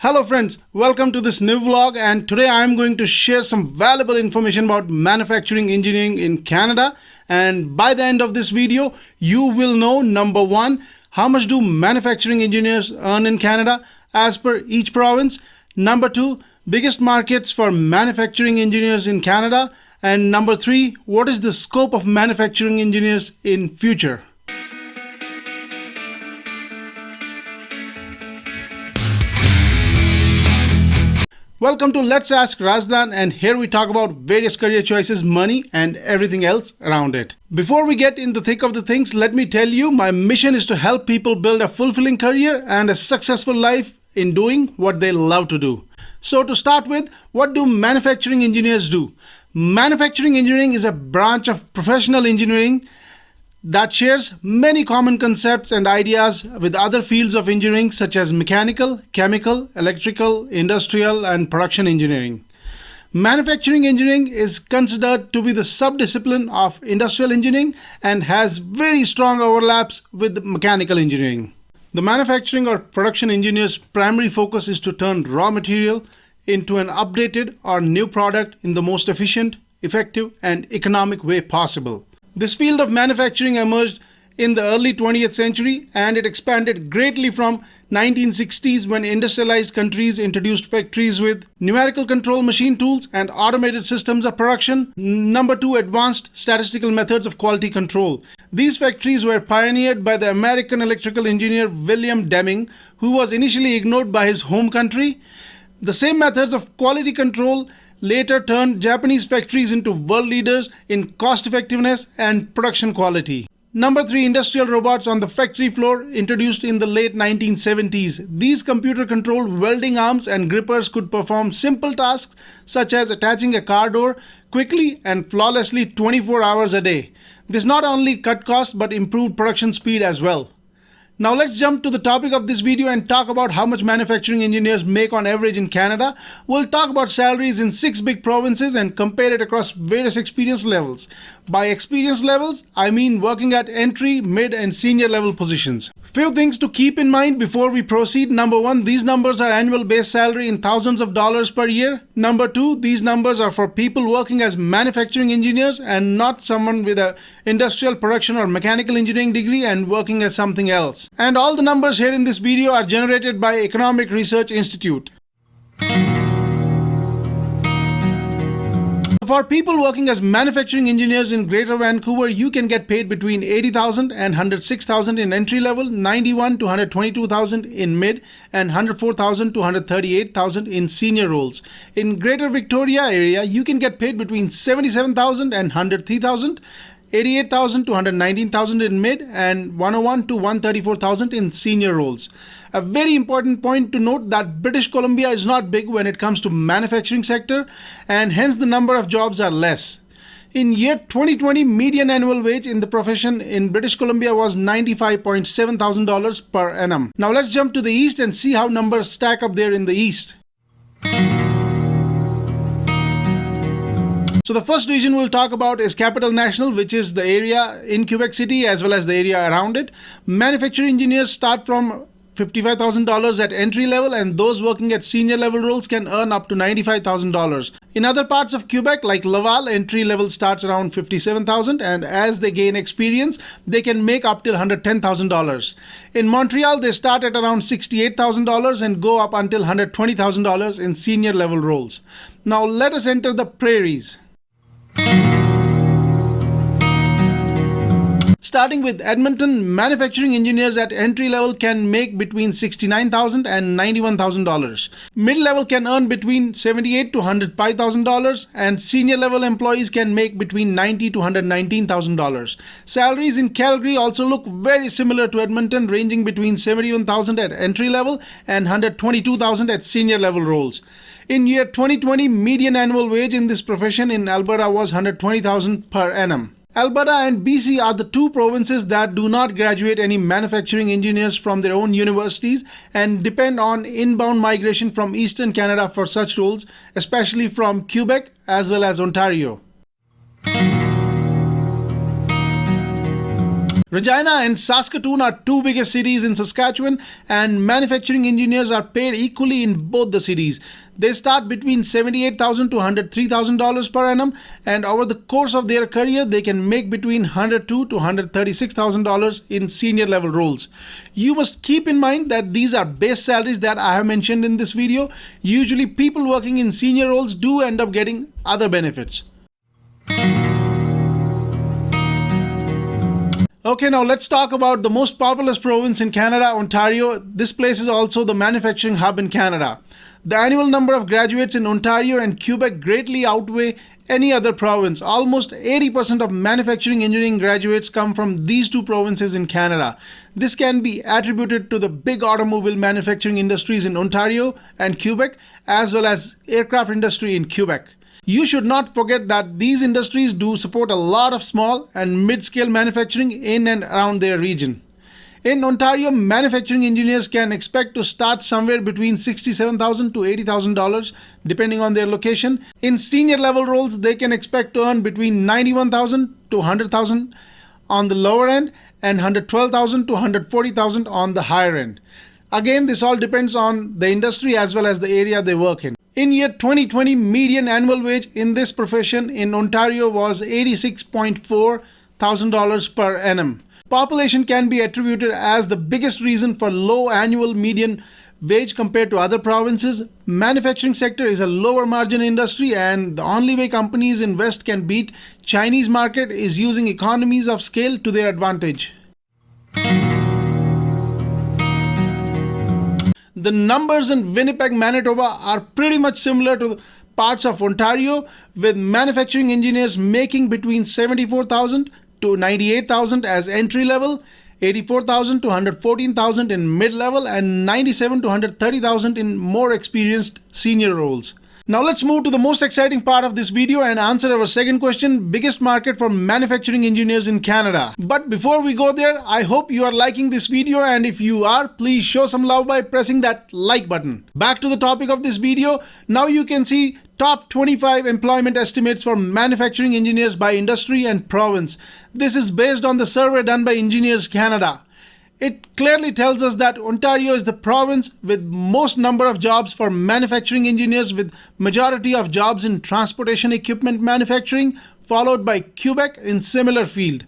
Hello friends, welcome to this new vlog, and today I am going to share some valuable information about manufacturing engineering in Canada. And by the end of this video, you will know number one, how much do manufacturing engineers earn in Canada as per each province. Number two, biggest markets for manufacturing engineers in Canada. And number three, what is the scope of manufacturing engineers in future. Welcome to Let's Ask Razdan, and here we talk about various career choices, money, and everything else around it. Before we get in the thick of the things, let me tell you, my mission is to help people build a fulfilling career and a successful life in doing what they love to do. So to start with, what do manufacturing engineers do? Manufacturing engineering is a branch of professional engineering that shares many common concepts and ideas with other fields of engineering such as mechanical, chemical, electrical, industrial, and production engineering. Manufacturing engineering is considered to be the subdiscipline of industrial engineering and has very strong overlaps with mechanical engineering. The manufacturing or production engineer's primary focus is to turn raw material into an updated or new product in the most efficient, effective, and economic way possible. This field of manufacturing emerged in the early 20th century, and it expanded greatly from 1960s when industrialized countries introduced factories with numerical control machine tools and automated systems of production. Number two, advanced statistical methods of quality control. These factories were pioneered by the American electrical engineer William Deming, who was initially ignored by his home country. The same methods of quality control later turned Japanese factories into world leaders in cost effectiveness and production quality. Number three, industrial robots on the factory floor, introduced in the late 1970s. These computer-controlled welding arms and grippers could perform simple tasks such as attaching a car door quickly and flawlessly 24 hours a day. This not only cut costs but improved production speed as well. Now let's jump to the topic of this video and talk about how much manufacturing engineers make on average in Canada. We'll talk about salaries in 6 big provinces and compare it across various experience levels. By experience levels, I mean working at entry, mid, and senior level positions. Few things to keep in mind before we proceed. Number one, these numbers are annual base salary in thousands of dollars per year. Number two, these numbers are for people working as manufacturing engineers and not someone with an industrial production or mechanical engineering degree and working as something else. And all the numbers here in this video are generated by Economic Research Institute. For people working as manufacturing engineers in Greater Vancouver, you can get paid between $80,000 and $106,000 in entry level, $91,000 to $122,000 in mid, and $104,000 to $138,000 in senior roles. In Greater Victoria area, you can get paid between $77,000 and $103,000. $88,000 to $119,000 in mid, and $101,000 to $134,000 in senior roles. A very important point to note that British Columbia is not big when it comes to manufacturing sector, and hence the number of jobs are less. In year 2020, median annual wage in the profession in British Columbia was $95.7 thousand per annum. Now let's jump to the east and see how numbers stack up there in the east. So the first region we'll talk about is Capital National, which is the area in Quebec City as well as the area around it. Manufacturing engineers start from $55,000 at entry level, and those working at senior level roles can earn up to $95,000. In other parts of Quebec like Laval, entry level starts around $57,000, and as they gain experience, they can make up till $110,000. In Montreal, they start at around $68,000 and go up until $120,000 in senior level roles. Now let us enter the prairies. Starting with Edmonton, manufacturing engineers at entry level can make between $69,000 and $91,000. Mid-level can earn between $78,000 to $105,000, and senior level employees can make between $90,000 to $119,000. Salaries in Calgary also look very similar to Edmonton, ranging between $71,000 at entry level and $122,000 at senior level roles. In year 2020, median annual wage in this profession in Alberta was $120,000 per annum. Alberta and BC are the two provinces that do not graduate any manufacturing engineers from their own universities and depend on inbound migration from Eastern Canada for such roles, especially from Quebec as well as Ontario. Regina and Saskatoon are two biggest cities in Saskatchewan, and manufacturing engineers are paid equally in both the cities. They start between $78,000 to $103,000 per annum, and over the course of their career, they can make between $102,000 to $136,000 in senior level roles. You must keep in mind that these are base salaries that I have mentioned in this video. Usually, people working in senior roles do end up getting other benefits. Okay, now let's talk about the most populous province in Canada, Ontario. This place is also the manufacturing hub in Canada. The annual number of graduates in Ontario and Quebec greatly outweigh any other province. Almost 80% of manufacturing engineering graduates come from these two provinces in Canada. This can be attributed to the big automobile manufacturing industries in Ontario and Quebec, as well as aircraft industry in Quebec. You should not forget that these industries do support a lot of small and mid-scale manufacturing in and around their region. In Ontario, manufacturing engineers can expect to start somewhere between $67,000 to $80,000 depending on their location. In senior level roles, they can expect to earn between $91,000 to $100,000 on the lower end and $112,000 to $140,000 on the higher end. Again, this all depends on the industry as well as the area they work in. In year 2020, median annual wage in this profession in Ontario was $86.4 thousand per annum. Population can be attributed as the biggest reason for low annual median wage compared to other provinces. Manufacturing sector is a lower margin industry, and the only way companies in West can beat Chinese market is using economies of scale to their advantage. The numbers in Winnipeg, Manitoba are pretty much similar to parts of Ontario, with manufacturing engineers making between $74,000 to $98,000 as entry level, $84,000 to $114,000 in mid-level, and $97,000 to $130,000 in more experienced senior roles. Now let's move to the most exciting part of this video and answer our second question: biggest market for manufacturing engineers in Canada. But before we go there, I hope you are liking this video, and if you are, please show some love by pressing that like button. Back to the topic of this video. Now you can see top 25 employment estimates for manufacturing engineers by industry and province. This is based on the survey done by Engineers Canada. It clearly tells us that Ontario is the province with most number of jobs for manufacturing engineers, with majority of jobs in transportation equipment manufacturing, followed by Quebec in similar field.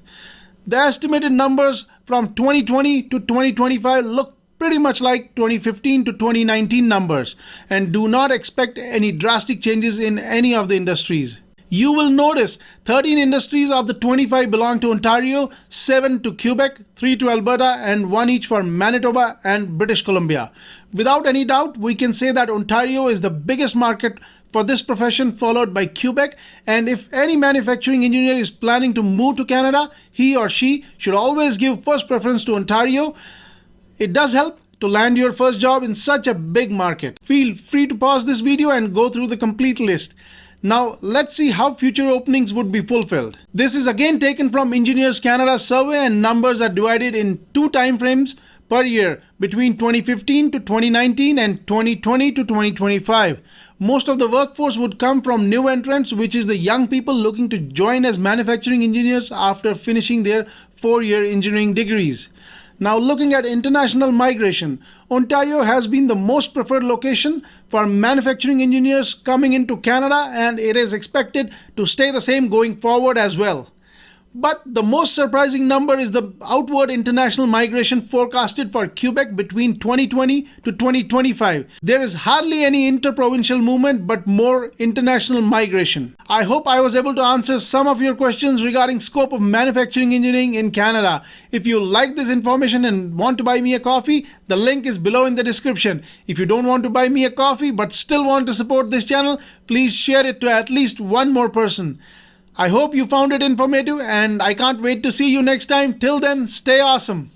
The estimated numbers from 2020 to 2025 look pretty much like 2015 to 2019 numbers, and do not expect any drastic changes in any of the industries. You will notice 13 industries of the 25 belong to Ontario, 7 to Quebec, 3 to Alberta, and 1 each for Manitoba and British Columbia. Without any doubt, we can say that Ontario is the biggest market for this profession, followed by Quebec. And if any manufacturing engineer is planning to move to Canada, he or she should always give first preference to Ontario. It does help to land your first job in such a big market. Feel free to pause this video and go through the complete list. Now let's see how future openings would be fulfilled. This is again taken from Engineers Canada survey, and numbers are divided in two time frames per year between 2015 to 2019 and 2020 to 2025. Most of the workforce would come from new entrants, which is the young people looking to join as manufacturing engineers after finishing their 4-year engineering degrees. Now looking at international migration, Ontario has been the most preferred location for manufacturing engineers coming into Canada, and it is expected to stay the same going forward as well. But the most surprising number is the outward international migration forecasted for Quebec between 2020 to 2025. There is hardly any interprovincial movement, but more international migration. I hope I was able to answer some of your questions regarding scope of manufacturing engineering in Canada. If you like this information and want to buy me a coffee, the link is below in the description. If you don't want to buy me a coffee but still want to support this channel, please share it to at least one more person. I hope you found it informative, and I can't wait to see you next time. Till then, stay awesome.